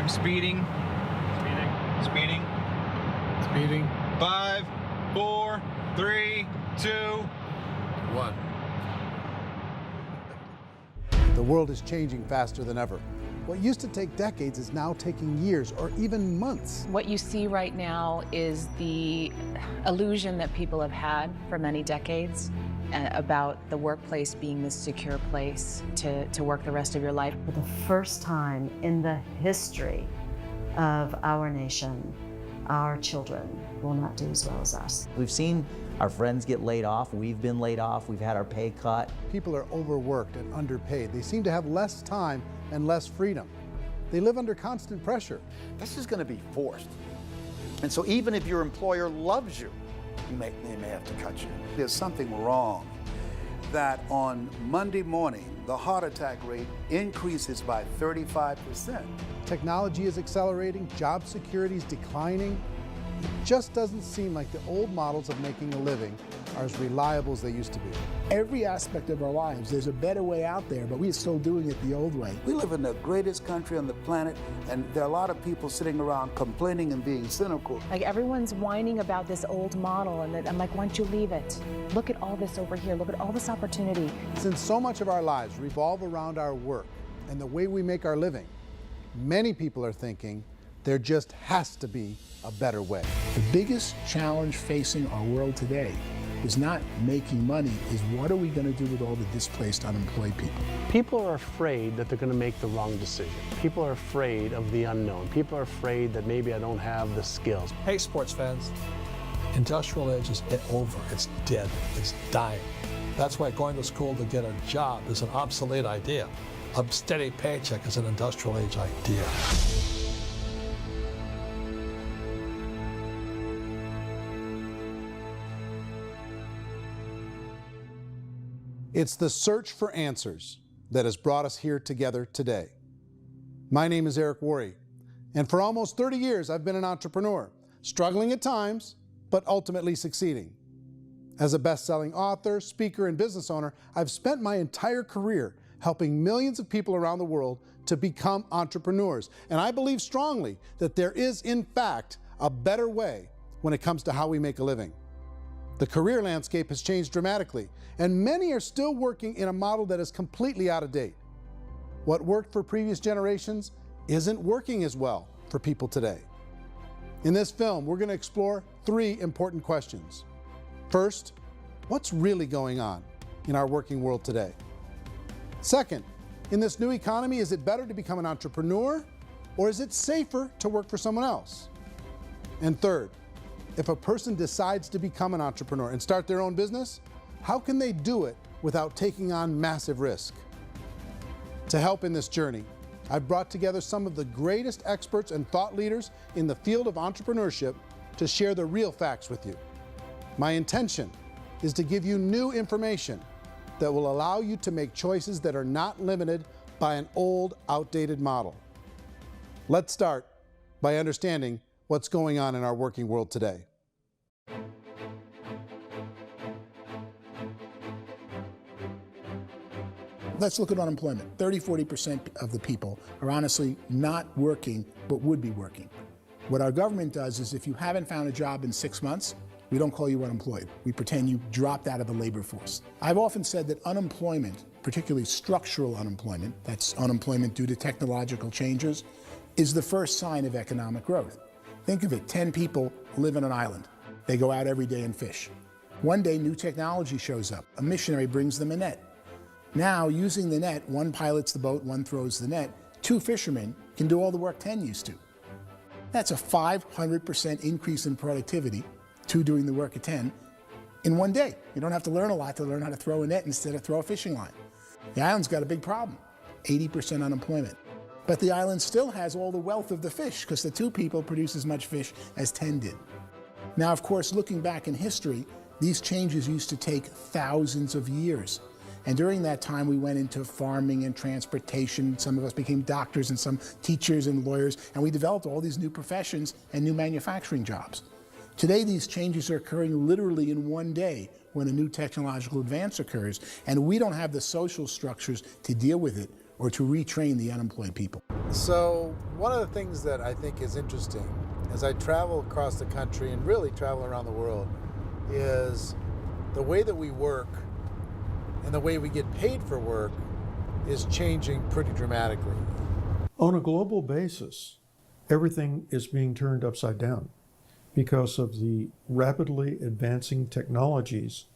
I'm speeding. Speeding. 5, 4, 3, 2, 1. The world is changing faster than ever. What used to take decades is now taking years or even months. What you see right now is the illusion that people have had for many decades about the workplace being this secure place to work the rest of your life. For the first time in the history of our nation, our children will not do as well as us. We've seen our friends get laid off. We've been laid off. We've had our pay cut. People are overworked and underpaid. They seem to have less time and less freedom. They live under constant pressure. This is going to be forced. And so even if your employer loves you, they may have to cut you. There's something wrong that on Monday morning, the heart attack rate increases by 35%. Technology is accelerating, job security is declining. It just doesn't seem like the old models of making a living are as reliable as they used to be. Every aspect of our lives, there's a better way out there, but we're still doing it the old way. We live in the greatest country on the planet, and there are a lot of people sitting around complaining and being cynical. Like everyone's whining about this old model, and I'm like, why don't you leave it? Look at all this over here. Look at all this opportunity. Since so much of our lives revolve around our work and the way we make our living, many people are thinking there just has to be a better way. The biggest challenge facing our world today is not making money, is what are we going to do with all the displaced, unemployed people? People are afraid that they're going to make the wrong decision. People are afraid of the unknown. People are afraid that maybe I don't have the skills. Hey, sports fans, industrial age is over. It's dead. It's dying. That's why going to school to get a job is an obsolete idea. A steady paycheck is an industrial age idea. It's the search for answers that has brought us here together today. My name is Eric Worre, and for almost 30 years I've been an entrepreneur, struggling at times, but ultimately succeeding. As a best-selling author, speaker, and business owner, I've spent my entire career helping millions of people around the world to become entrepreneurs. And I believe strongly that there is, in fact, a better way when it comes to how we make a living. The career landscape has changed dramatically, and many are still working in a model that is completely out of date. What worked for previous generations isn't working as well for people today. In this film, we're going to explore 3 important questions. First, what's really going on in our working world today? Second, in this new economy, is it better to become an entrepreneur, or is it safer to work for someone else? And third, if a person decides to become an entrepreneur and start their own business, how can they do it without taking on massive risk? To help in this journey, I've brought together some of the greatest experts and thought leaders in the field of entrepreneurship to share the real facts with you. My intention is to give you new information that will allow you to make choices that are not limited by an old, outdated model. Let's start by understanding what's going on in our working world today. Let's look at unemployment. 30–40% of the people are honestly not working, but would be working. What our government does is if you haven't found a job in 6 months, we don't call you unemployed. We pretend you dropped out of the labor force. I've often said that unemployment, particularly structural unemployment, that's unemployment due to technological changes, is the first sign of economic growth. Think of it, 10 people live on an island. They go out every day and fish. One day, new technology shows up. A missionary brings them a net. Now, using the net, one pilots the boat, one throws the net. 2 fishermen can do all the work 10 used to. That's a 500% increase in productivity, 2 doing the work of 10, in one day. You don't have to learn a lot to learn how to throw a net instead of throw a fishing line. The island's got a big problem, 80% unemployment. But the island still has all the wealth of the fish because the 2 people produce as much fish as 10 did. Now, of course, looking back in history, these changes used to take thousands of years. And during that time, we went into farming and transportation. Some of us became doctors and some teachers and lawyers, and we developed all these new professions and new manufacturing jobs. Today, these changes are occurring literally in one day when a new technological advance occurs, and we don't have the social structures to deal with it or to retrain the unemployed people. So one of the things that I think is interesting as I travel across the country and really travel around the world is the way that we work and the way we get paid for work is changing pretty dramatically. On a global basis, everything is being turned upside down because of the rapidly advancing technologies.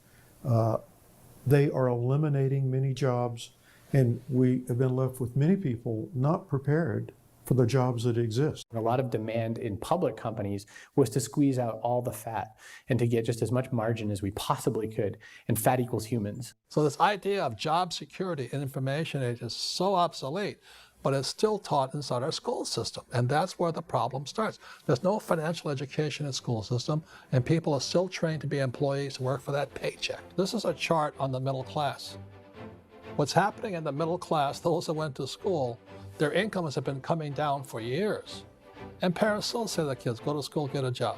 They are eliminating many jobs, and we have been left with many people not prepared for the jobs that exist. A lot of demand in public companies was to squeeze out all the fat and to get just as much margin as we possibly could, and fat equals humans. So this idea of job security and information age is so obsolete, but it's still taught inside our school system, and that's where the problem starts. There's no financial education in the school system, and people are still trained to be employees who work for that paycheck. This is a chart on the middle class. What's happening in the middle class, those that went to school, their incomes have been coming down for years. And parents still say to their kids, go to school, get a job.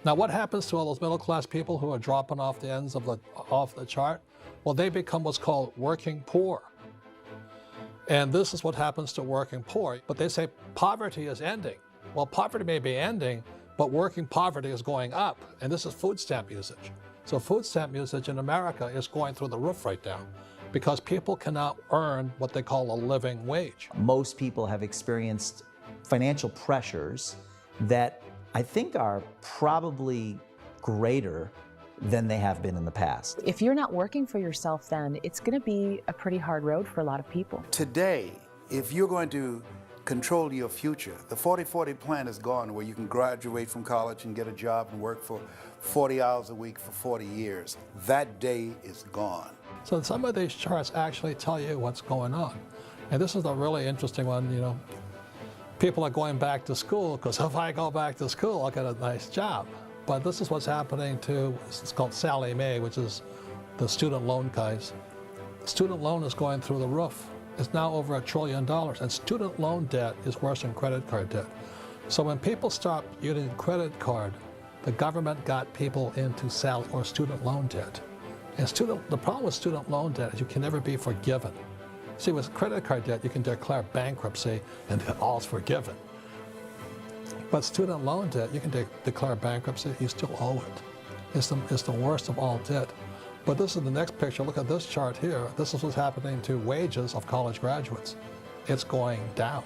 Now what happens to all those middle class people who are dropping off the ends of the chart? Well, they become what's called working poor. And this is what happens to working poor. But they say poverty is ending. Well, poverty may be ending, but working poverty is going up. And this is food stamp usage. So food stamp usage in America is going through the roof right now, because people cannot earn what they call a living wage. Most people have experienced financial pressures that I think are probably greater than they have been in the past. If you're not working for yourself, then it's going to be a pretty hard road for a lot of people. Today, if you're going to control your future, the 40-40 plan is gone, where you can graduate from college and get a job and work for 40 hours a week for 40 years. That day is gone. So some of these charts actually tell you what's going on. And this is a really interesting one, you know. People are going back to school because if I go back to school, I'll get a nice job. But this is what's happening to, it's called Sallie Mae, which is the student loan guys. Student loan is going through the roof. It's now over $1 trillion, and student loan debt is worse than credit card debt. So when people stopped using credit card, the government got people into student loan debt. And the problem with student loan debt is you can never be forgiven. See, with credit card debt, you can declare bankruptcy and all's forgiven. But student loan debt, you can declare bankruptcy, you still owe it. It's the worst of all debt. But this is the next picture. Look at this chart here. This is what's happening to wages of college graduates. It's going down.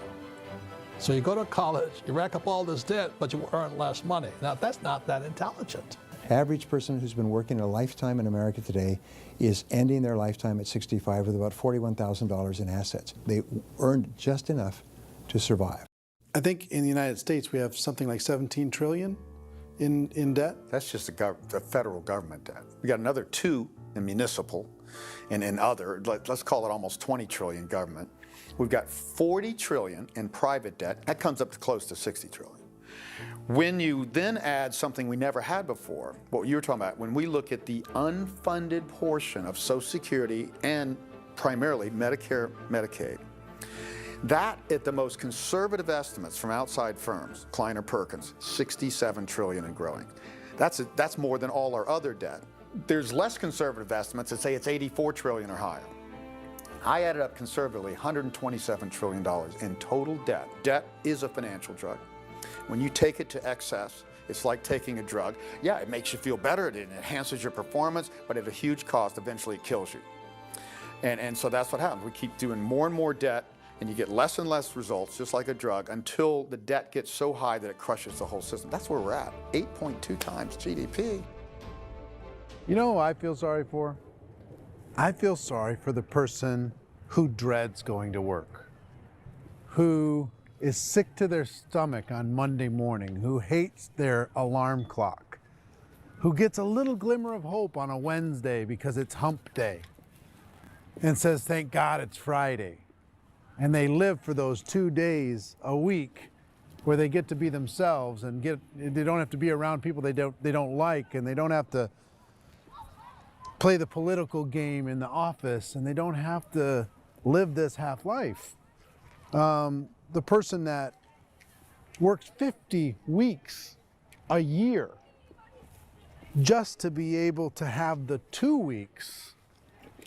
So you go to college, you rack up all this debt, but you earn less money. Now, that's not that intelligent. Average person who's been working a lifetime in America today is ending their lifetime at 65 with about $41,000 in assets. They earned just enough to survive. I think in the United States we have something like 17 trillion in debt. That's just the federal government debt. We got another 2 in municipal and in other, let's call it almost 20 trillion government. We've got 40 trillion in private debt. That comes up to close to 60 trillion. When you then add something we never had before, what you were talking about, when we look at the unfunded portion of Social Security and primarily Medicare, Medicaid, that at the most conservative estimates from outside firms, Kleiner Perkins, 67 trillion and growing. That's more than all our other debt. There's less conservative estimates that say it's 84 trillion or higher. I added up conservatively $127 trillion in total debt. Debt is a financial drug. When you take it to excess, it's like taking a drug. Yeah, it makes you feel better, it enhances your performance, but at a huge cost, eventually it kills you. And so that's what happens. We keep doing more and more debt, and you get less and less results, just like a drug, until the debt gets so high that it crushes the whole system. That's where we're at, 8.2 times GDP. You know who I feel sorry for? I feel sorry for the person who dreads going to work, who is sick to their stomach on Monday morning, who hates their alarm clock, who gets a little glimmer of hope on a Wednesday because it's hump day and says, thank God it's Friday. And they live for those 2 days a week where they get to be themselves and they don't have to be around people they don't like, and they don't have to play the political game in the office, and they don't have to live this half life. The person that works 50 weeks a year just to be able to have the 2 weeks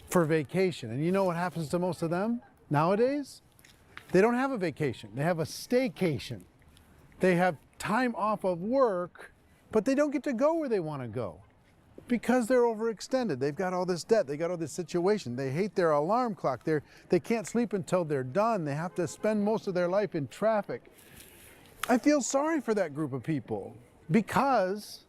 for vacation. And you know what happens to most of them? Nowadays, they don't have a vacation. They have a staycation. They have time off of work, but they don't get to go where they want to go because they're overextended. They've got all this debt. They got all this situation. They hate their alarm clock. They can't sleep until they're done. They have to spend most of their life in traffic. I feel sorry for that group of people because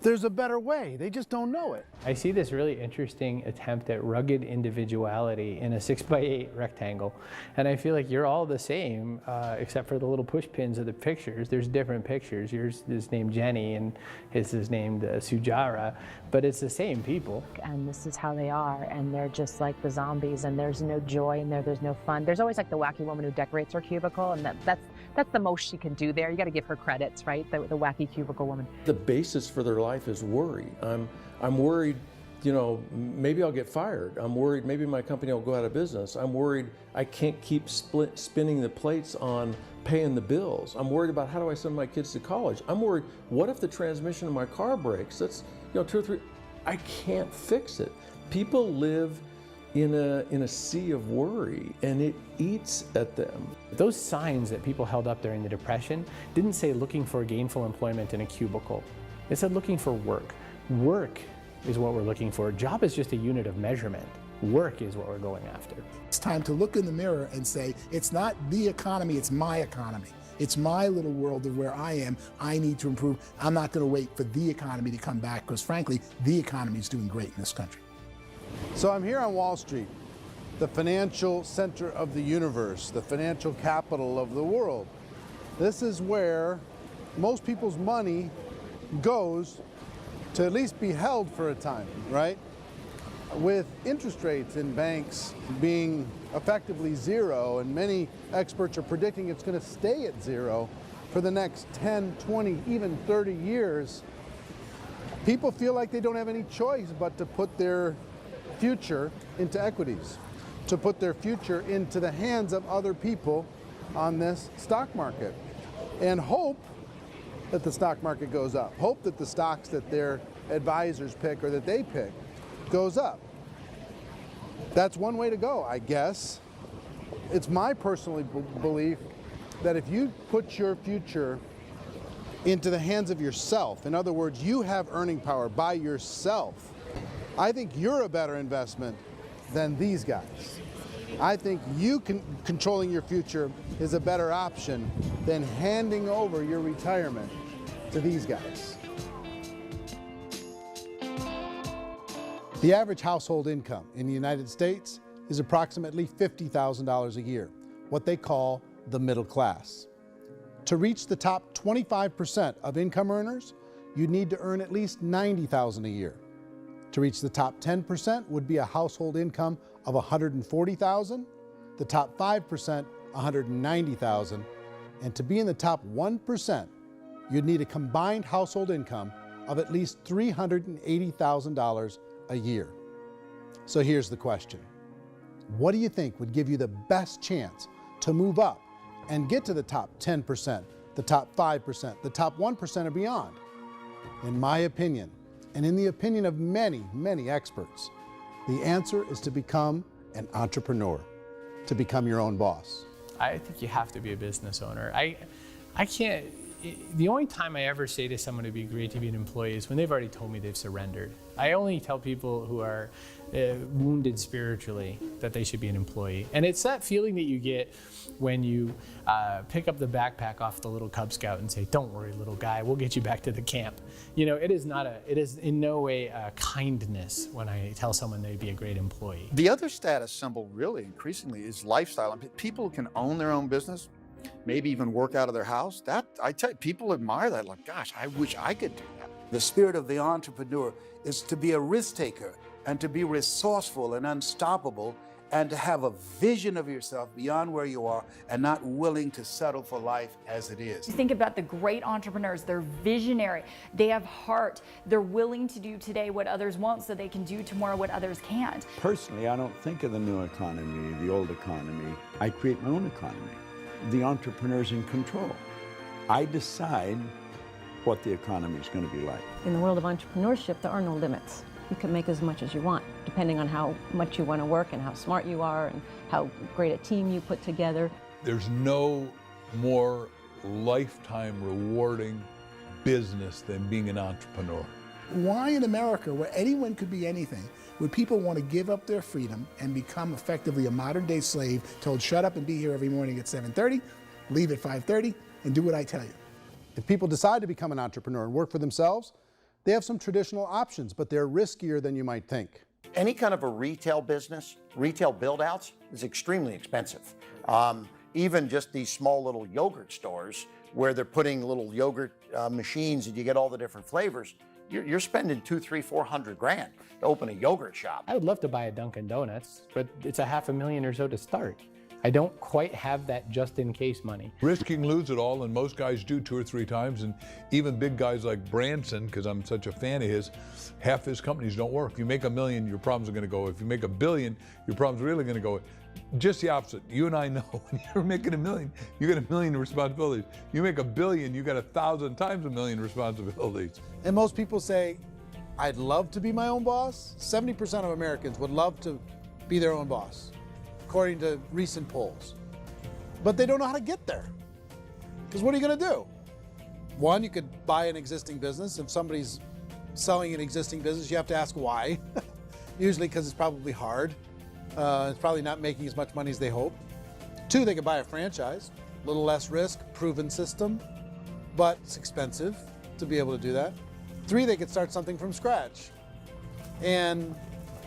there's a better way. They just don't know it. I see this really interesting attempt at rugged individuality in a 6x8 rectangle. And I feel like you're all the same, except for the little push pins of the pictures. There's different pictures. Yours is named Jenny and his is named Sujara, but it's the same people. And this is how they are, and they're just like the zombies, and there's no joy in there, there's no fun. There's always like the wacky woman who decorates her cubicle, and that's the most she can do there. You got to give her credits, right? The wacky cubicle woman. The basis for their life is worry. I'm worried, you know, maybe I'll get fired. I'm worried maybe my company will go out of business. I'm worried I can't keep spinning the plates on paying the bills. I'm worried about how do I send my kids to college. I'm worried, what if the transmission of my car breaks? That's, you know, 2 or 3, I can't fix it. People live in a sea of worry, and it eats at them. Those signs that people held up during the Depression didn't say looking for gainful employment in a cubicle. It said looking for work. Work is what we're looking for. Job is just a unit of measurement. Work is what we're going after. It's time to look in the mirror and say, it's not the economy, it's my economy. It's my little world of where I am. I need to improve. I'm not going to wait for the economy to come back because, frankly, the economy is doing great in this country. So I'm here on Wall Street, the financial center of the universe, the financial capital of the world. This is where most people's money goes to at least be held for a time, right? With interest rates in banks being effectively zero, and many experts are predicting it's going to stay at zero for the next 10, 20, even 30 years, people feel like they don't have any choice but to put their future into equities, to put their future into the hands of other people on this stock market, and hope that the stock market goes up, hope that the stocks that their advisors pick or that they pick goes up. That's one way to go, I guess. It's my personal belief that if you put your future into the hands of yourself, in other words, you have earning power by yourself, I think you're a better investment than these guys. I think you controlling your future is a better option than handing over your retirement to these guys. The average household income in the United States is approximately $50,000 a year, what they call the middle class. To reach the top 25% of income earners, you'd need to earn at least $90,000 a year. To reach the top 10% would be a household income of $140,000, the top 5%, $190,000, and to be in the top 1%, you'd need a combined household income of at least $380,000 a year. So here's the question. What do you think would give you the best chance to move up and get to the top 10%, the top 5%, the top 1% and beyond? In my opinion, and in the opinion of many, many experts, the answer is to become an entrepreneur, to become your own boss. I think you have to be a business owner. I can't, the only time I ever say to someone it'd be great to be an employee is when they've already told me they've surrendered. I only tell people who are wounded spiritually that they should be an employee. And it's that feeling that you get when you pick up the backpack off the little Cub Scout and say, "Don't worry, little guy, we'll get you back to the camp." You know, it is in no way a kindness when I tell someone they'd be a great employee. The other status symbol really increasingly is lifestyle. I mean, people who can own their own business, maybe even work out of their house, that I tell you, people admire that. Like, gosh, I wish I could do that. The spirit of the entrepreneur is to be a risk taker and to be resourceful and unstoppable and to have a vision of yourself beyond where you are and not willing to settle for life as it is. Think about the great entrepreneurs. They're visionary. They have heart. They're willing to do today what others won't so they can do tomorrow what others can't. Personally, I don't think of the new economy, the old economy. I create my own economy. The entrepreneur's in control. I decide what the economy is going to be like. In the world of entrepreneurship, there are no limits. you can make as much as you want, depending on how much you want to work and how smart you are and how great a team you put together. There's no more lifetime rewarding business than being an entrepreneur. Why in America, where anyone could be anything, would people want to give up their freedom and become effectively a modern-day slave, told shut up and be here every morning at 7:30, leave at 5:30, and do what I tell you? If people decide to become an entrepreneur and work for themselves, they have some traditional options, but they're riskier than you might think. Any kind of a retail business, retail build-outs, is extremely expensive. Even just these small little yogurt stores where they're putting little yogurt machines and you get all the different flavors, you're spending $200,000, $300,000, $400,000 to open a yogurt shop. I would love to buy a Dunkin' Donuts, but it's $500,000 or so to start. I don't quite have that just-in-case money. Risk you can lose it all, and most guys do 2 or 3 times, and even big guys like Branson, because I'm such a fan of his, half his companies don't work. If you make $1 million, your problems are going to go. If you make $1 billion, your problems are really going to go. Just the opposite. You and I know when you're making $1 million, you got $1 million responsibilities. You make $1 billion, you got 1,000 times $1 million responsibilities. And most people say, I'd love to be my own boss. 70% of Americans would love to be their own boss, according to recent polls. But they don't know how to get there. Because what are you going to do? One, you could buy an existing business. If somebody's selling an existing business, you have to ask why. Usually because it's probably hard. It's probably not making as much money as they hope. 2, they could buy a franchise, a little less risk, proven system, but it's expensive to be able to do that. 3, they could start something from scratch. And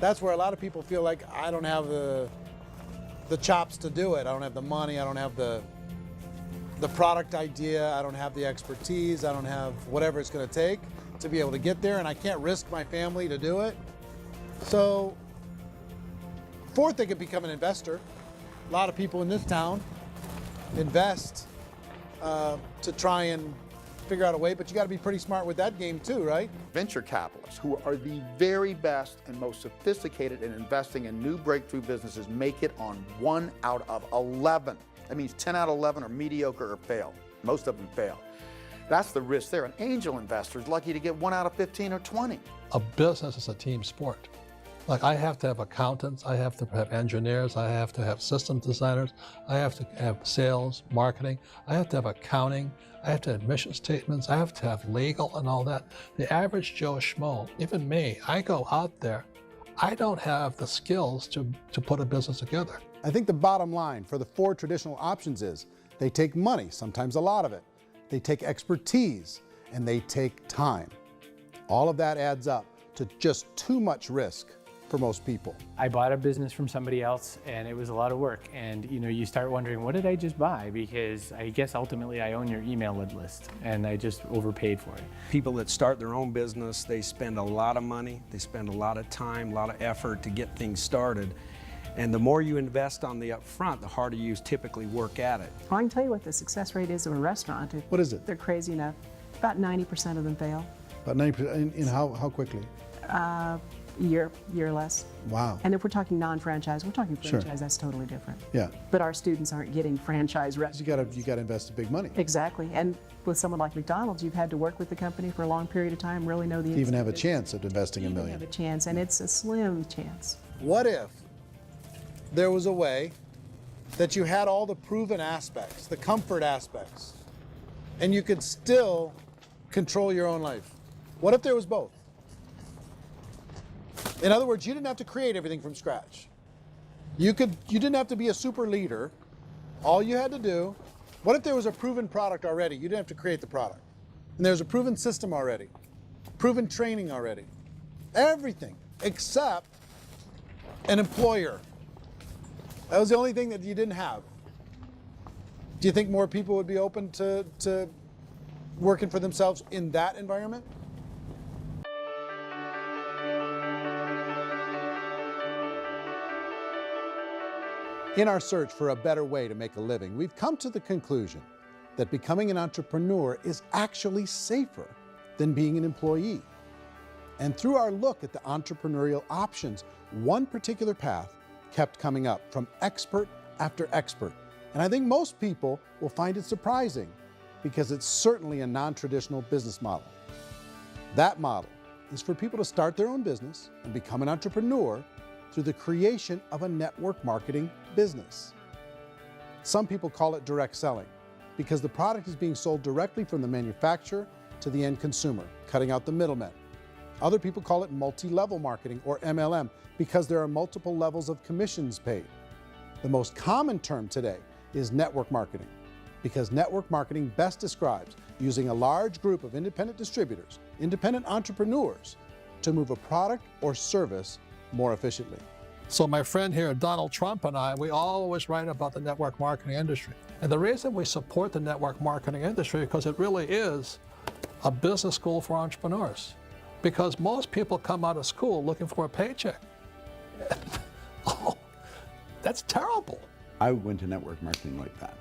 that's where a lot of people feel like, I don't have the chops to do it. I don't have the money, I don't have the product idea, I don't have the expertise, I don't have whatever it's going to take to be able to get there, and I can't risk my family to do it. So, 4th, they could become an investor. A lot of people in this town invest to try and figure out a way, but you got to be pretty smart with that game too, right? Venture capitalists, who are the very best and most sophisticated in investing in new breakthrough businesses, make it on 1 out of 11. That means 10 out of 11 are mediocre or fail. Most of them fail. That's the risk there. An angel investor is lucky to get 1 out of 15 or 20. A business is a team sport. Like, I have to have accountants, I have to have engineers, I have to have system designers, I have to have sales, marketing, I have to have accounting, I have to have mission statements, I have to have legal and all that. The average Joe Schmo, even me, I go out there, I don't have the skills to put a business together. I think the bottom line for the 4 traditional options is they take money, sometimes a lot of it. They take expertise, and they take time. All of that adds up to just too much risk for most people. I bought a business from somebody else and it was a lot of work. And you start wondering, what did I just buy? Because I guess ultimately I own your email list and I just overpaid for it. People that start their own business, they spend a lot of money, they spend a lot of time, a lot of effort to get things started. And the more you invest on the upfront, the harder you typically work at it. Well, I can tell you what the success rate is of a restaurant. What is it? They're crazy enough. About 90% of them fail. About 90%, in how quickly? Year or less. Wow. And if we're talking non-franchise, we're talking franchise, Sure. That's totally different. Yeah. But our students aren't getting franchise restaurants. You got to invest big money. Exactly. And with someone like McDonald's, you've had to work with the company for a long period of time, really know the To even have a business. chance at investing $1 million. Have a chance, and it's a slim chance. What if there was a way that you had all the proven aspects, the comfort aspects, and you could still control your own life? What if there was both? In other words, you didn't have to create everything from scratch. You didn't have to be a super leader. All you had to do, what if there was a proven product already? You didn't have to create the product. And there's a proven system already, proven training already. Everything except an employer. That was the only thing that you didn't have. Do you think more people would be open to working for themselves in that environment? In our search for a better way to make a living, we've come to the conclusion that becoming an entrepreneur is actually safer than being an employee. And through our look at the entrepreneurial options, one particular path kept coming up from expert after expert. And I think most people will find it surprising because it's certainly a non-traditional business model. That model is for people to start their own business and become an entrepreneur through the creation of a network marketing business. Some people call it direct selling because the product is being sold directly from the manufacturer to the end consumer, cutting out the middlemen. Other people call it multi-level marketing, or MLM, because there are multiple levels of commissions paid. The most common term today is network marketing, because network marketing best describes using a large group of independent distributors, independent entrepreneurs, to move a product or service more efficiently. So my friend here, Donald Trump, and I, we always write about the network marketing industry. And the reason we support the network marketing industry is because it really is a business school for entrepreneurs. Because most people come out of school looking for a paycheck. Oh, that's terrible. I went to network marketing like that.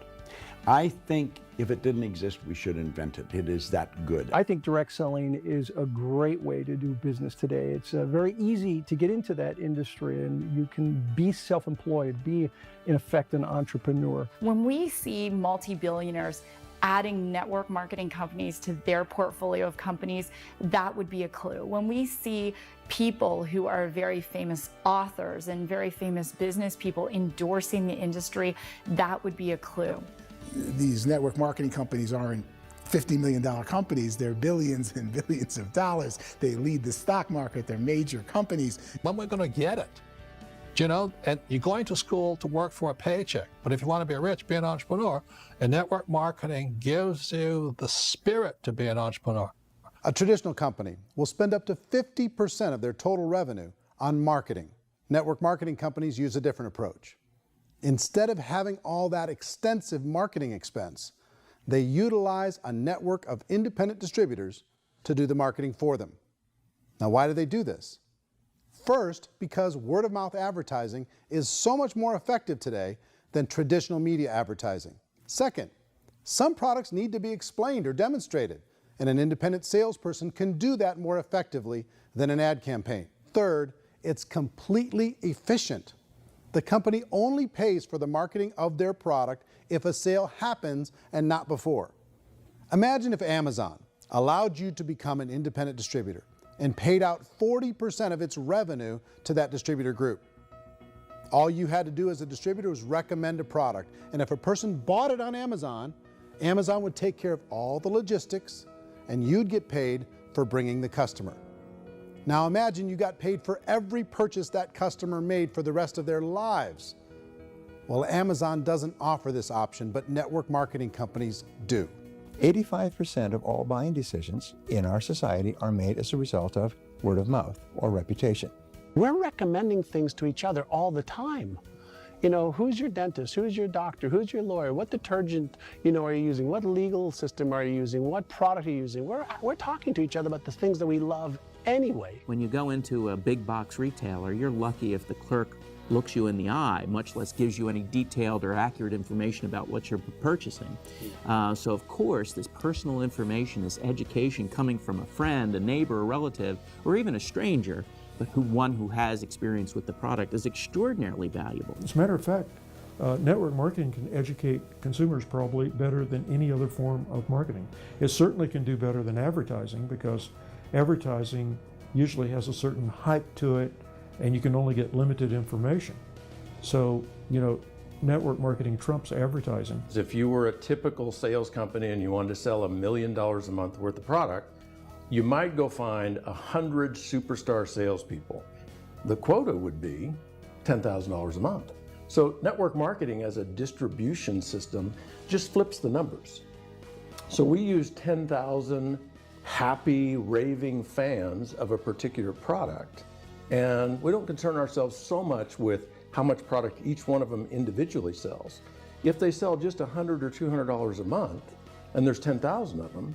I think if it didn't exist, we should invent it. It is that good. I think direct selling is a great way to do business today. It's very easy to get into that industry, and you can be self-employed, be, in effect, an entrepreneur. When we see multi-billionaires adding network marketing companies to their portfolio of companies, that would be a clue. When we see people who are very famous authors and very famous business people endorsing the industry, that would be a clue. These network marketing companies aren't $50 million companies, they're billions and billions of dollars. They lead the stock market, they're major companies. When we're going to get it? You know, and you're going to school to work for a paycheck, but if you want to be rich, be an entrepreneur, and network marketing gives you the spirit to be an entrepreneur. A traditional company will spend up to 50% of their total revenue on marketing. Network marketing companies use a different approach. Instead of having all that extensive marketing expense, they utilize a network of independent distributors to do the marketing for them. Now, why do they do this? First, because word-of-mouth advertising is so much more effective today than traditional media advertising. Second, some products need to be explained or demonstrated, and an independent salesperson can do that more effectively than an ad campaign. Third, it's completely efficient. The company only pays for the marketing of their product if a sale happens and not before. Imagine if Amazon allowed you to become an independent distributor and paid out 40% of its revenue to that distributor group. All you had to do as a distributor was recommend a product, and if a person bought it on Amazon, Amazon would take care of all the logistics, and you'd get paid for bringing the customer. Now imagine you got paid for every purchase that customer made for the rest of their lives. Well, Amazon doesn't offer this option, but network marketing companies do. 85% of all buying decisions in our society are made as a result of word of mouth or reputation. We're recommending things to each other all the time. You know, who's your dentist? Who's your doctor? Who's your lawyer? What detergent, are you using? What legal system are you using? What product are you using? We're talking to each other about the things that we love anyway. When you go into a big box retailer, you're lucky if the clerk looks you in the eye, much less gives you any detailed or accurate information about what you're purchasing. So of course, this personal information, this education coming from a friend, a neighbor, a relative, or even a stranger, but one who has experience with the product is extraordinarily valuable. As a matter of fact, network marketing can educate consumers probably better than any other form of marketing. It certainly can do better than advertising, because advertising usually has a certain hype to it, and you can only get limited information. So, network marketing trumps advertising. If you were a typical sales company and you wanted to sell $1 million a month worth of product, you might go find 100 superstar salespeople. The quota would be $10,000 a month. So network marketing as a distribution system just flips the numbers. So we use 10,000 happy, raving fans of a particular product, and we don't concern ourselves so much with how much product each one of them individually sells. If they sell just $100 or $200 a month, and there's 10,000 of them,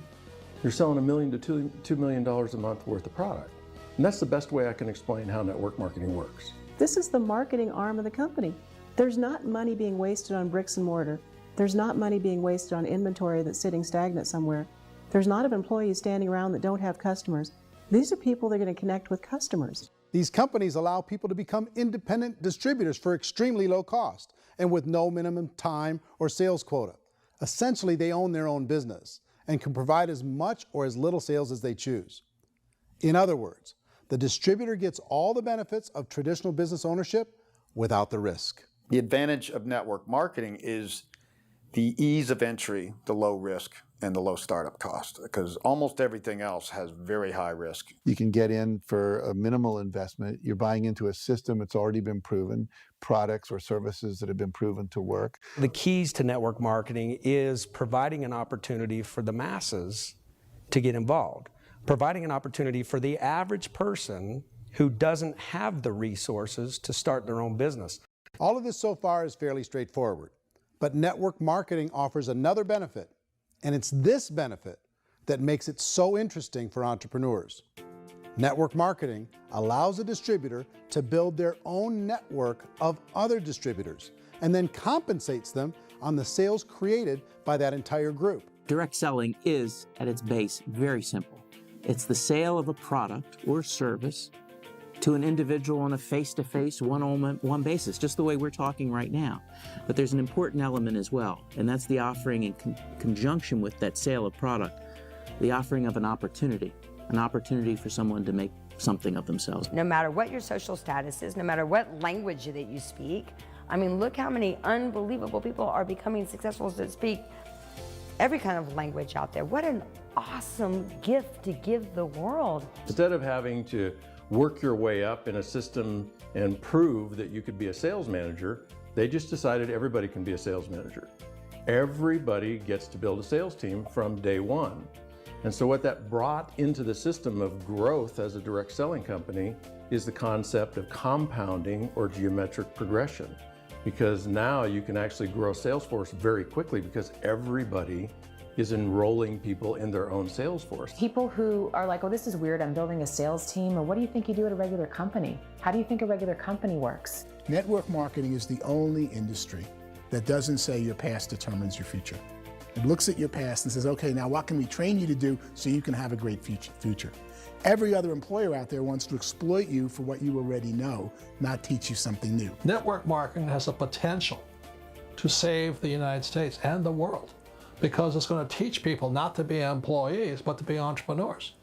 you're selling $1 million to $2 million a month worth of product. And that's the best way I can explain how network marketing works. This is the marketing arm of the company. There's not money being wasted on bricks and mortar. There's not money being wasted on inventory that's sitting stagnant somewhere. There's not employees standing around that don't have customers. These are people that are going to connect with customers. These companies allow people to become independent distributors for extremely low cost and with no minimum time or sales quota. Essentially, they own their own business and can provide as much or as little sales as they choose. In other words, the distributor gets all the benefits of traditional business ownership without the risk. The advantage of network marketing is the ease of entry, the low risk, and the low startup cost, because almost everything else has very high risk. You can get in for a minimal investment. You're buying into a system that's already been proven, products or services that have been proven to work. The keys to network marketing is providing an opportunity for the masses to get involved, providing an opportunity for the average person who doesn't have the resources to start their own business. All of this so far is fairly straightforward, but network marketing offers another benefit, and it's this benefit that makes it so interesting for entrepreneurs. Network marketing allows a distributor to build their own network of other distributors and then compensates them on the sales created by that entire group. Direct selling is, at its base, very simple. It's the sale of a product or service to an individual on a face-to-face, one-on-one basis, just the way we're talking right now. But there's an important element as well, and that's the offering in conjunction with that sale of product, the offering of an opportunity for someone to make something of themselves. No matter what your social status is, no matter what language that you speak, I mean, look how many unbelievable people are becoming successful that speak every kind of language out there. What an awesome gift to give the world. Instead of having to work your way up in a system and prove that you could be a sales manager, they just decided everybody can be a sales manager. Everybody gets to build a sales team from day one. And so what that brought into the system of growth as a direct selling company is the concept of compounding or geometric progression. Because now you can actually grow a sales force very quickly because everybody is enrolling people in their own sales force. People who are like, oh, this is weird, I'm building a sales team, or what do you think you do at a regular company? How do you think a regular company works? Network marketing is the only industry that doesn't say your past determines your future. It looks at your past and says, okay, now what can we train you to do so you can have a great future? Every other employer out there wants to exploit you for what you already know, not teach you something new. Network marketing has the potential to save the United States and the world, because it's going to teach people not to be employees, but to be entrepreneurs.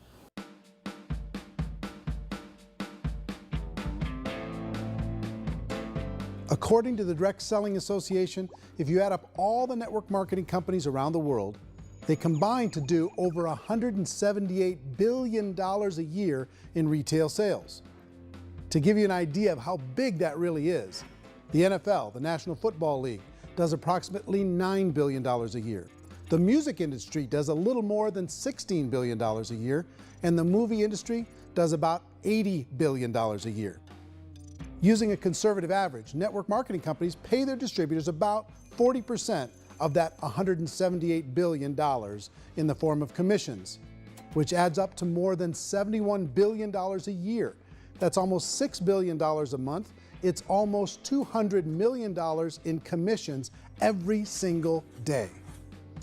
According to the Direct Selling Association, if you add up all the network marketing companies around the world, they combine to do over $178 billion a year in retail sales. To give you an idea of how big that really is, the NFL, the National Football League, does approximately $9 billion a year. The music industry does a little more than $16 billion a year, and the movie industry does about $80 billion a year. Using a conservative average, network marketing companies pay their distributors about 40% of that $178 billion in the form of commissions, which adds up to more than $71 billion a year. That's almost $6 billion a month. It's almost $200 million in commissions every single day.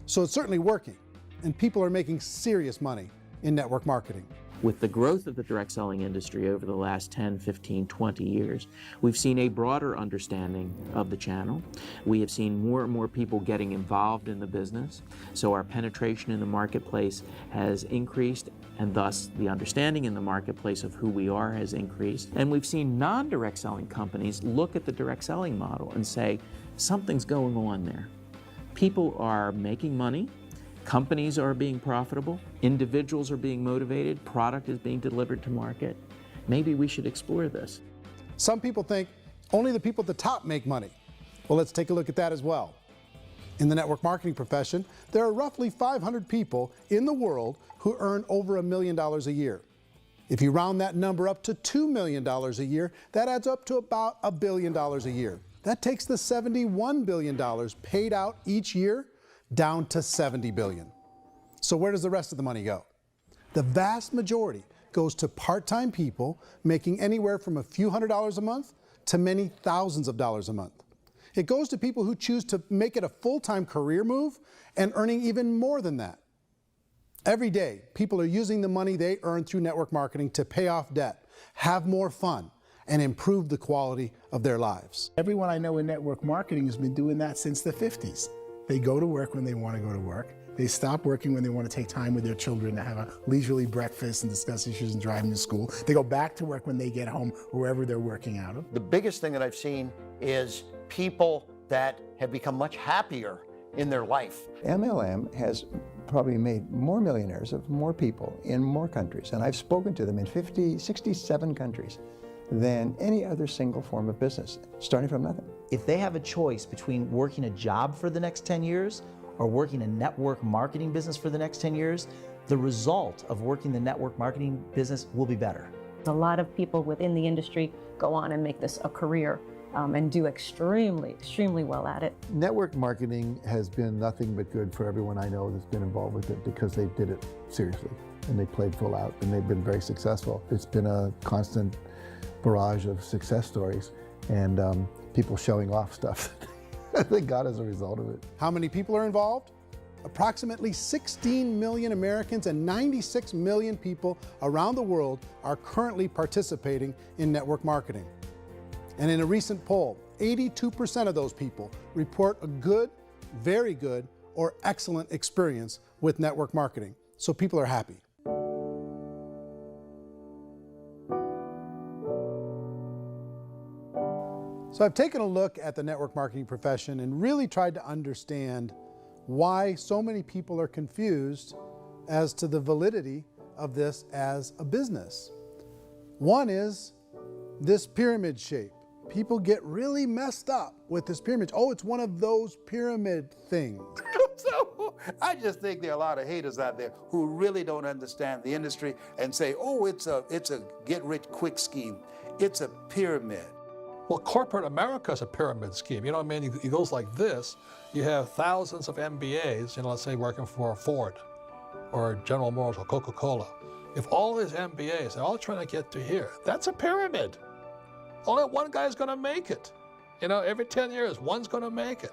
So it's certainly working, and people are making serious money in network marketing. With the growth of the direct selling industry over the last 10, 15, 20 years, we've seen a broader understanding of the channel. We have seen more and more people getting involved in the business, so our penetration in the marketplace has increased, and thus the understanding in the marketplace of who we are has increased. And we've seen non-direct selling companies look at the direct selling model and say, something's going on there. People are making money, companies are being profitable, individuals are being motivated, product is being delivered to market. Maybe we should explore this. Some people think only the people at the top make money. Well, let's take a look at that as well. In the network marketing profession, there are roughly 500 people in the world who earn over $1 million a year. If you round that number up to $2 million a year, that adds up to about $1 billion a year. That takes the $71 billion paid out each year down to $70 billion. So where does the rest of the money go? The vast majority goes to part-time people making anywhere from a few $100s a month to many thousands of dollars a month. It goes to people who choose to make it a full-time career move and earning even more than that. Every day, people are using the money they earn through network marketing to pay off debt, have more fun, and improve the quality of their lives. Everyone I know in network marketing has been doing that since the 50s. They go to work when they want to go to work. They stop working when they want to take time with their children to have a leisurely breakfast and discuss issues and driving to school. They go back to work when they get home, wherever they're working out of. The biggest thing that I've seen is people that have become much happier in their life. MLM has probably made more millionaires of more people in more countries, and I've spoken to them in 67 countries, than any other single form of business, starting from nothing. If they have a choice between working a job for the next 10 years or working a network marketing business for the next 10 years, the result of working the network marketing business will be better. A lot of people within the industry go on and make this a career and do extremely well at it. Network marketing has been nothing but good for everyone I know that's been involved with it, because they did it seriously and they played full out and they've been very successful. It's been a constant barrage of success stories and people showing off stuff that they got as a result of it. How many people are involved? Approximately 16 million Americans and 96 million people around the world are currently participating in network marketing. And in a recent poll, 82% of those people report a good, very good, or excellent experience with network marketing. So people are happy. So I've taken a look at the network marketing profession and really tried to understand why so many people are confused as to the validity of this as a business. One is this pyramid shape. People get really messed up with this pyramid. Oh, it's one of those pyramid things. So I just think there are a lot of haters out there who really don't understand the industry and say, oh, it's a get-rich-quick scheme. It's a pyramid. Well, corporate America is a pyramid scheme. You know what I mean? It goes like this. You have thousands of MBAs, let's say working for Ford or General Motors or Coca-Cola. If all these MBAs, they're all trying to get to here, that's a pyramid. Only one guy's going to make it. Every 10 years, one's going to make it.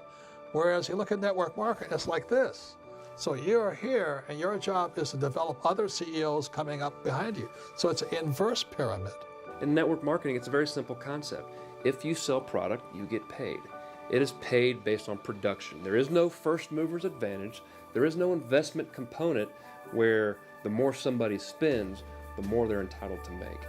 Whereas you look at network marketing, it's like this. So you're here, and your job is to develop other CEOs coming up behind you. So it's an inverse pyramid. In network marketing, it's a very simple concept. If you sell product, you get paid. It is paid based on production. There is no first mover's advantage. There is no investment component where the more somebody spends, the more they're entitled to make.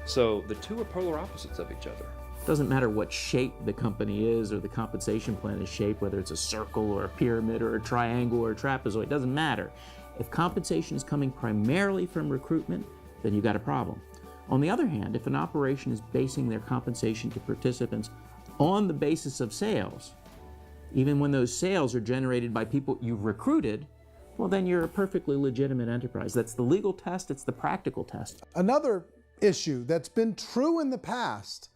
So the two are polar opposites of each other. It doesn't matter what shape the company is or the compensation plan is shaped, whether it's a circle or a pyramid or a triangle or a trapezoid, it doesn't matter. If compensation is coming primarily from recruitment, then you've got a problem. On the other hand, if an operation is basing their compensation to participants on the basis of sales, even when those sales are generated by people you've recruited, well, then you're a perfectly legitimate enterprise. That's the legal test, it's the practical test. Another issue that's been true in the past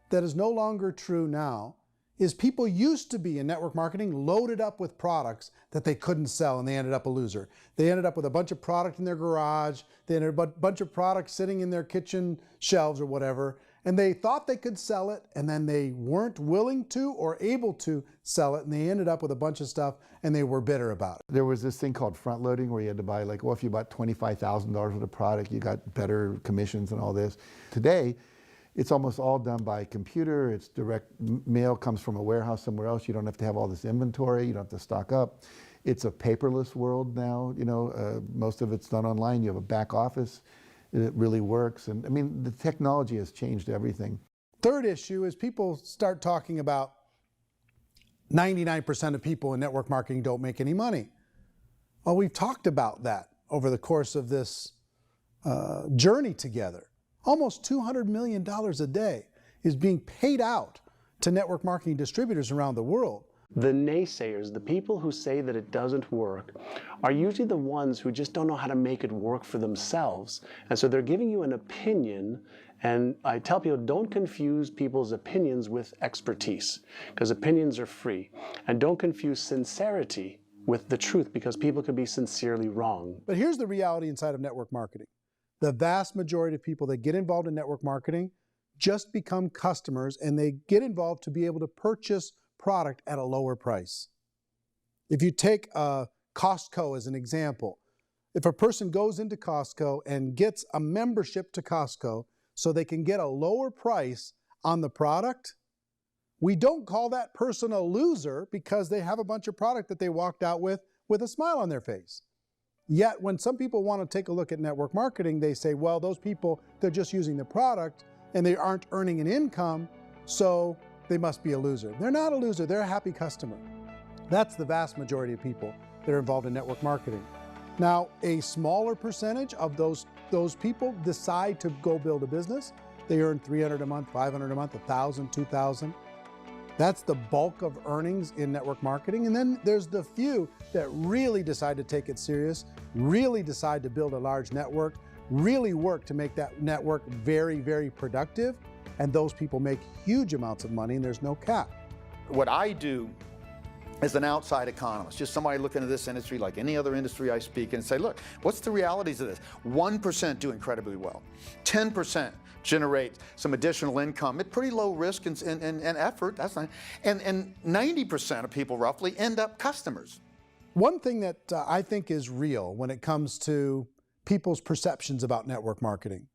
that is no longer true now is people used to be in network marketing loaded up with products that they couldn't sell, and they ended up a loser. They ended up with a bunch of product in their garage, they ended up with a bunch of products sitting in their kitchen shelves or whatever, and they thought they could sell it, and then they weren't willing to or able to sell it, and they ended up with a bunch of stuff, and they were bitter about it. There was this thing called front loading where you had to buy if you bought $25,000 worth of product, you got better commissions and all this. Today, it's almost all done by computer. It's direct mail, comes from a warehouse somewhere else. You don't have to have all this inventory. You don't have to stock up. It's a paperless world now. Most of it's done online. You have a back office. It really works. And I mean, the technology has changed everything. Third issue is people start talking about 99% of people in network marketing don't make any money. Well, we've talked about that over the course of this journey together. Almost $200 million a day is being paid out to network marketing distributors around the world. The naysayers, the people who say that it doesn't work, are usually the ones who just don't know how to make it work for themselves. And so they're giving you an opinion, and I tell people, don't confuse people's opinions with expertise, because opinions are free. And don't confuse sincerity with the truth, because people can be sincerely wrong. But here's the reality inside of network marketing. The vast majority of people that get involved in network marketing just become customers, and they get involved to be able to purchase product at a lower price. If you take Costco as an example, if a person goes into Costco and gets a membership to Costco so they can get a lower price on the product, we don't call that person a loser because they have a bunch of product that they walked out with with a smile on their face. Yet when some people want to take a look at network marketing, they say, well, those people, they're just using the product and they aren't earning an income, so they must be a loser. They're not a loser, they're a happy customer. That's the vast majority of people that are involved in network marketing. Now, a smaller percentage of those people decide to go build a business. They earn $300 a month, $500 a month, $1,000, $2,000. That's the bulk of earnings in network marketing. And then there's the few that really decide to take it serious, really decide to build a large network, really work to make that network very, very productive. And those people make huge amounts of money and there's no cap. What I do as an outside economist, just somebody looking at this industry like any other industry I speak in, and say, look, what's the realities of this? 1% do incredibly well. 10% generate some additional income at pretty low risk and effort. That's not, and 90% of people roughly end up customers. One thing that I think is real when it comes to people's perceptions about network marketing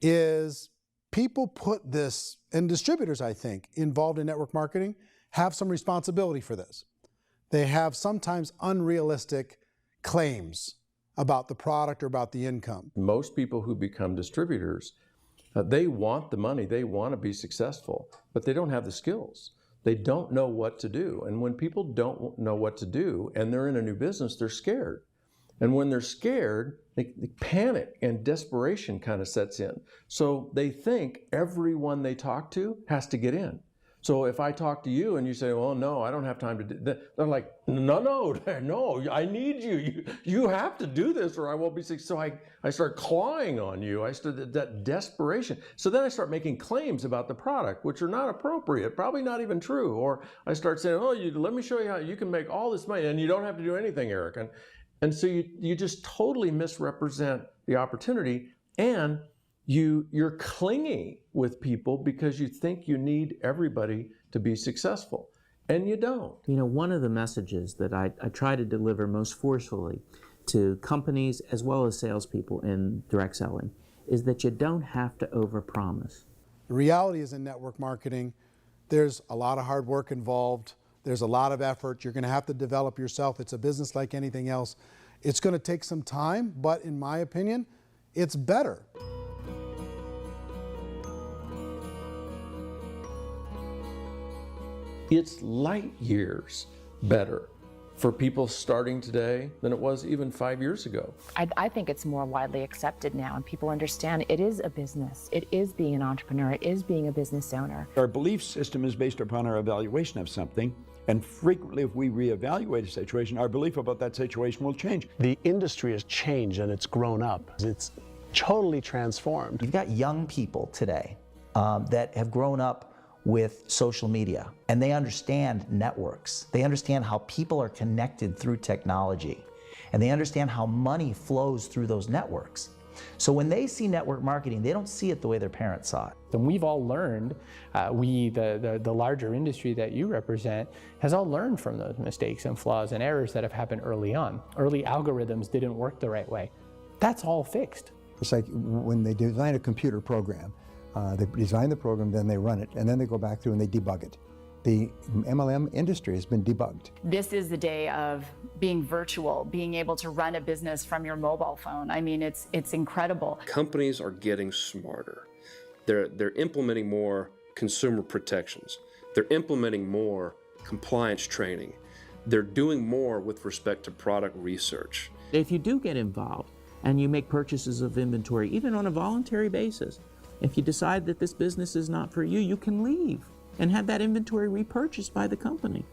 is people put this, and distributors, I think, involved in network marketing have some responsibility for this. They have sometimes unrealistic claims about the product or about the income. Most people who become distributors, they want the money, they want to be successful, but they don't have the skills. They don't know what to do. And when people don't know what to do and they're in a new business, they're scared. And when they're scared, they panic and desperation kind of sets in. So they think everyone they talk to has to get in. So if I talk to you and you say, well, no, I don't have time to do that, they're like, no, I need you. You have to do this or I won't be successful. So I start clawing on you. I start that desperation. So then I start making claims about the product, which are not appropriate, probably not even true. Or I start saying, oh, let me show you how you can make all this money and you don't have to do anything, Eric. And so you just totally misrepresent the opportunity, and you're clingy with people because you think you need everybody to be successful, and you don't. You know, one of the messages that I try to deliver most forcefully to companies as well as salespeople in direct selling is that you don't have to overpromise. The reality is in network marketing, there's a lot of hard work involved. There's a lot of effort. You're going to have to develop yourself. It's a business like anything else. It's going to take some time, but in my opinion, it's better. It's light years better for people starting today than it was even 5 years ago. I think it's more widely accepted now, and people understand it is a business. It is being an entrepreneur. It is being a business owner. Our belief system is based upon our evaluation of something, and frequently if we reevaluate a situation, our belief about that situation will change. The industry has changed and it's grown up. It's totally transformed. You've got young people today that have grown up with social media, and they understand networks. They understand how people are connected through technology, and they understand how money flows through those networks. So when they see network marketing, they don't see it the way their parents saw it. And we've all learned, the larger industry that you represent, has all learned from those mistakes and flaws and errors that have happened early on. Early algorithms didn't work the right way. That's all fixed. It's like when they design a computer program, they design the program, then they run it, and then they go back through and they debug it. The MLM industry has been debugged. This is the day of being virtual, being able to run a business from your mobile phone. I mean, it's incredible. Companies are getting smarter. They're implementing more consumer protections. They're implementing more compliance training. They're doing more with respect to product research. If you do get involved and you make purchases of inventory, even on a voluntary basis, if you decide that this business is not for you, you can leave and have that inventory repurchased by the company.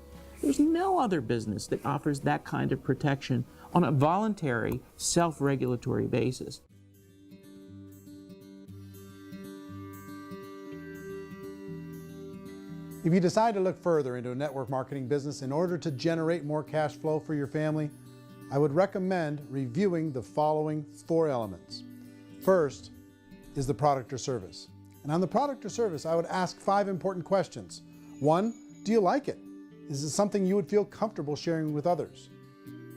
There's no other business that offers that kind of protection on a voluntary, self-regulatory basis. If you decide to look further into a network marketing business in order to generate more cash flow for your family, I would recommend reviewing the following 4 elements. First is the product or service. And on the product or service, I would ask 5 important questions. 1, do you like it? Is it something you would feel comfortable sharing with others?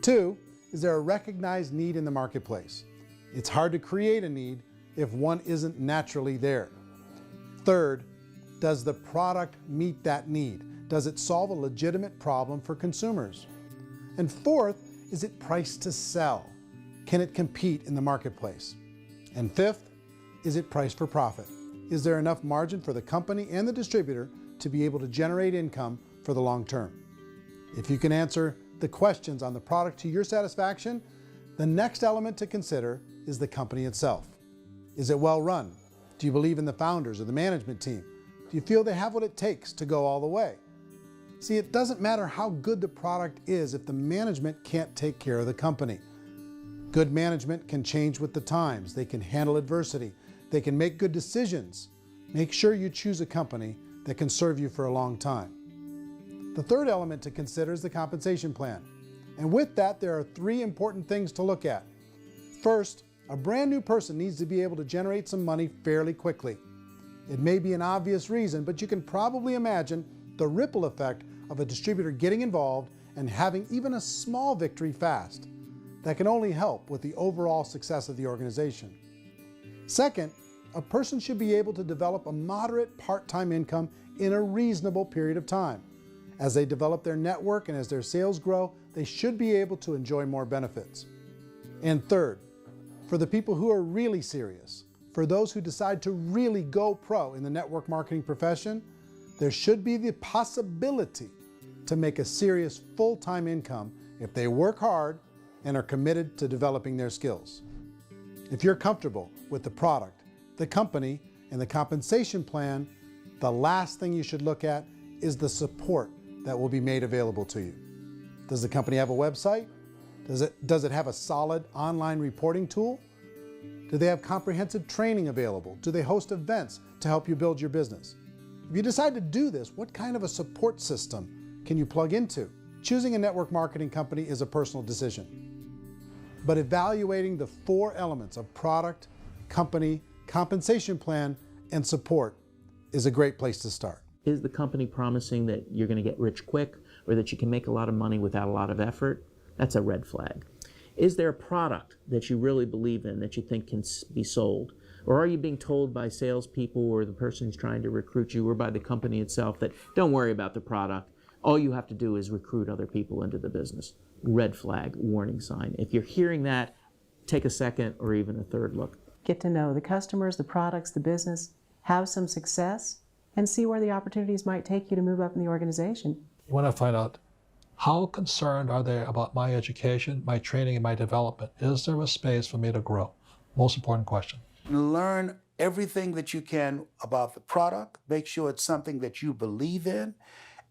2, is there a recognized need in the marketplace? It's hard to create a need if one isn't naturally there. 3rd, does the product meet that need? Does it solve a legitimate problem for consumers? And 4th, is it priced to sell? Can it compete in the marketplace? And fifth, is it priced for profit? Is there enough margin for the company and the distributor to be able to generate income for the long term? If you can answer the questions on the product to your satisfaction, the next element to consider is the company itself. Is it well run? Do you believe in the founders or the management team? Do you feel they have what it takes to go all the way? See, it doesn't matter how good the product is if the management can't take care of the company. Good management can change with the times. They can handle adversity. They can make good decisions. Make sure you choose a company that can serve you for a long time. The third element to consider is the compensation plan. And with that, there are three important things to look at. First, a brand new person needs to be able to generate some money fairly quickly. It may be an obvious reason, but you can probably imagine the ripple effect of a distributor getting involved and having even a small victory fast. That can only help with the overall success of the organization. Second, a person should be able to develop a moderate part-time income in a reasonable period of time. As they develop their network and as their sales grow, they should be able to enjoy more benefits. And third, for the people who are really serious, for those who decide to really go pro in the network marketing profession, there should be the possibility to make a serious full-time income if they work hard and are committed to developing their skills. If you're comfortable with the product, the company, and the compensation plan, the last thing you should look at is the support that will be made available to you. Does the company have a website? Does it have a solid online reporting tool? Do they have comprehensive training available? Do they host events to help you build your business? If you decide to do this, what kind of a support system can you plug into? Choosing a network marketing company is a personal decision. But evaluating the four elements of product, company, compensation plan, and support is a great place to start. Is the company promising that you're going to get rich quick or that you can make a lot of money without a lot of effort? That's a red flag. Is there a product that you really believe in that you think can be sold? Or are you being told by salespeople or the person who's trying to recruit you or by the company itself that don't worry about the product, all you have to do is recruit other people into the business? Red flag, warning sign. If you're hearing that, take a second or even a third look. Get to know the customers, the products, the business, have some success, and see where the opportunities might take you to move up in the organization. You want to find out, how concerned are they about my education, my training, and my development? Is there a space for me to grow? Most important question. Learn everything that you can about the product. Make sure it's something that you believe in,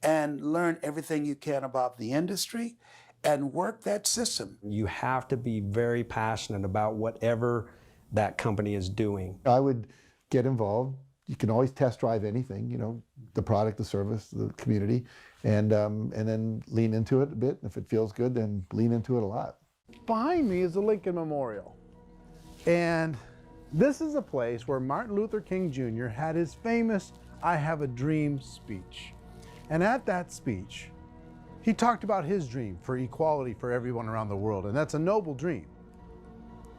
and learn everything you can about the industry and work that system. You have to be very passionate about whatever that company is doing. I would get involved. You can always test drive anything, you know, the product, the service, the community, and then lean into it a bit. If it feels good, then lean into it a lot. Behind me is the Lincoln Memorial. And this is a place where Martin Luther King Jr. had his famous "I Have a Dream" speech. And at that speech, he talked about his dream for equality for everyone around the world, and that's a noble dream.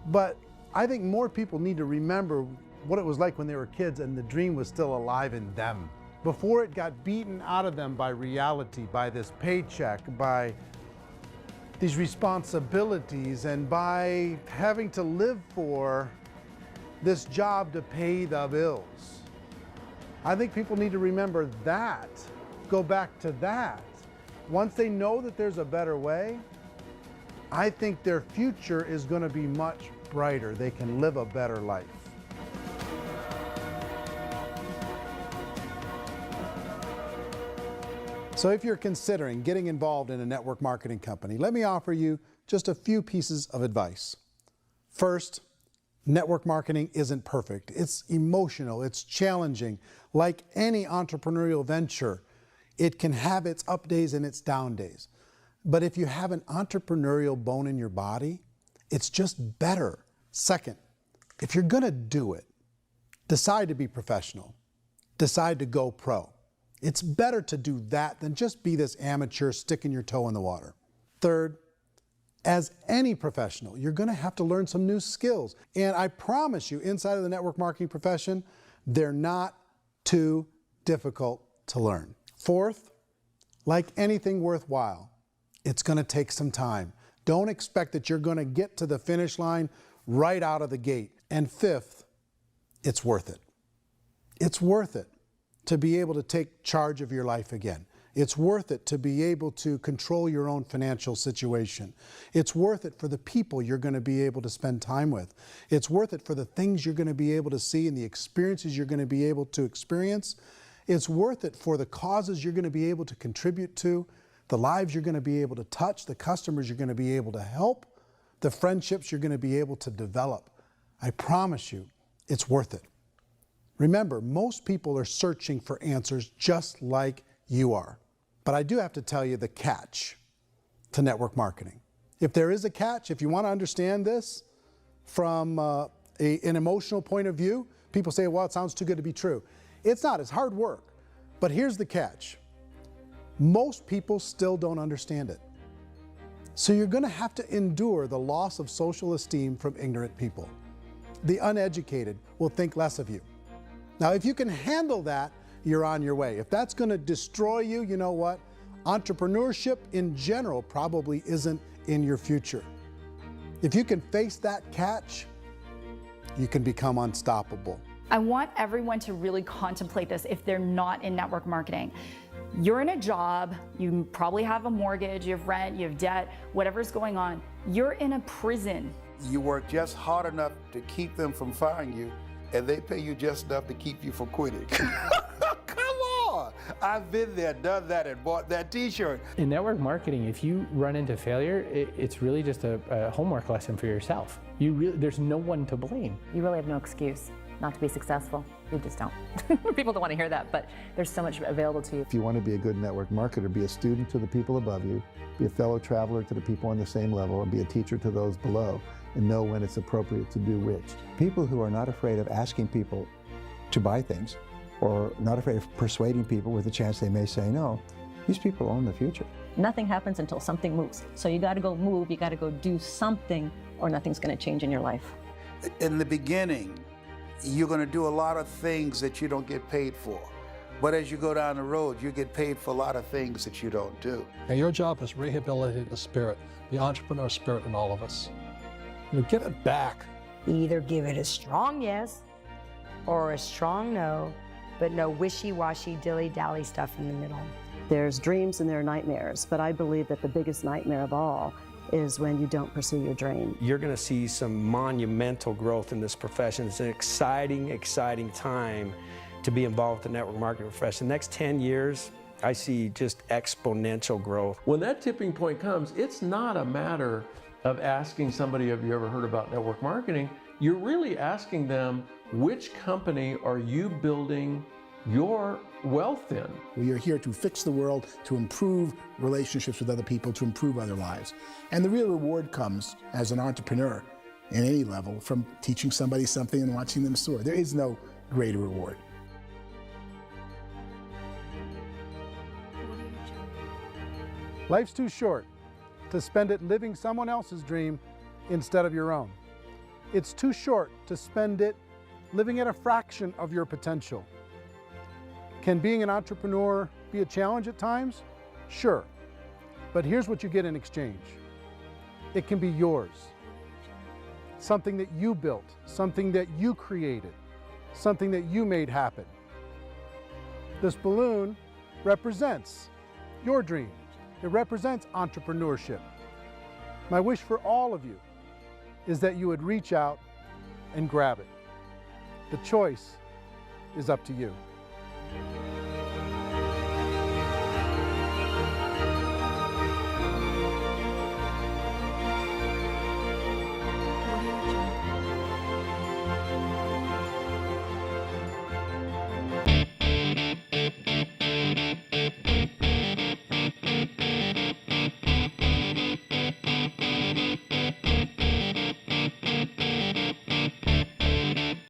But I think more people need to remember what it was like when they were kids and the dream was still alive in them, before it got beaten out of them by reality, by this paycheck, by these responsibilities, and by having to live for this job to pay the bills. I think people need to remember that, go back to that. Once they know that there's a better way, I think their future is going to be much brighter. They can live a better life. So if you're considering getting involved in a network marketing company, let me offer you just a few pieces of advice. First, network marketing isn't perfect. It's emotional, it's challenging. Like any entrepreneurial venture, it can have its up days and its down days. But if you have an entrepreneurial bone in your body, it's just better. Second, if you're gonna do it, decide to be professional. Decide to go pro. It's better to do that than just be this amateur sticking your toe in the water. Third, as any professional, you're gonna have to learn some new skills. And I promise you, inside of the network marketing profession, they're not too difficult to learn. Fourth, like anything worthwhile, it's gonna take some time. Don't expect that you're going to get to the finish line right out of the gate. And fifth, it's worth it. It's worth it to be able to take charge of your life again. It's worth it to be able to control your own financial situation. It's worth it for the people you're going to be able to spend time with. It's worth it for the things you're going to be able to see and the experiences you're going to be able to experience. It's worth it for the causes you're going to be able to contribute to, the lives you're going to be able to touch, the customers you're going to be able to help, the friendships you're going to be able to develop. I promise you, it's worth it. Remember, most people are searching for answers just like you are. But I do have to tell you the catch to network marketing. If there is a catch, if you want to understand this from an emotional point of view, people say, well, it sounds too good to be true. It's not, it's hard work. But here's the catch. Most people still don't understand it. So you're going to have to endure the loss of social esteem from ignorant people. The uneducated will think less of you. Now, if you can handle that, you're on your way. If that's going to destroy you, you know what? Entrepreneurship in general probably isn't in your future. If you can face that catch, you can become unstoppable. I want everyone to really contemplate this if they're not in network marketing. You're in a job, you probably have a mortgage, you have rent, you have debt, whatever's going on. You're in a prison. You work just hard enough to keep them from firing you, and they pay you just enough to keep you from quitting. Come on! I've been there, done that, and bought that t-shirt. In network marketing, if you run into failure, it's really just a homework lesson for yourself. There's no one to blame. You really have no excuse not to be successful. You just don't. People don't want to hear that, but there's so much available to you. If you want to be a good network marketer, be a student to the people above you, be a fellow traveler to the people on the same level, and be a teacher to those below, and know when it's appropriate to do which. People who are not afraid of asking people to buy things, or not afraid of persuading people with a chance they may say no, these people own the future. Nothing happens until something moves. So you got to go move, you got to go do something, or nothing's going to change in your life. In the beginning, you're going to do a lot of things that you don't get paid for. But as you go down the road, you get paid for a lot of things that you don't do. And your job is to rehabilitate the spirit, the entrepreneur spirit in all of us. Get it back. Either give it a strong yes or a strong no, but no wishy-washy, dilly-dally stuff in the middle. There's dreams and there are nightmares, but I believe that the biggest nightmare of all is when you don't pursue your dream. You're going to see some monumental growth in this profession. It's an exciting, exciting time to be involved with the network marketing profession. The next 10 years, I see just exponential growth. When that tipping point comes, it's not a matter of asking somebody, have you ever heard about network marketing? You're really asking them, which company are you building your wealth in? We are here to fix the world, to improve relationships with other people, to improve other lives. And the real reward comes as an entrepreneur in any level from teaching somebody something and watching them soar. There is no greater reward. Life's too short to spend it living someone else's dream instead of your own. It's too short to spend it living at a fraction of your potential. Can being an entrepreneur be a challenge at times? Sure. But here's what you get in exchange. It can be yours. Something that you built, something that you created, something that you made happen. This balloon represents your dream. It represents entrepreneurship. My wish for all of you is that you would reach out and grab it. The choice is up to you.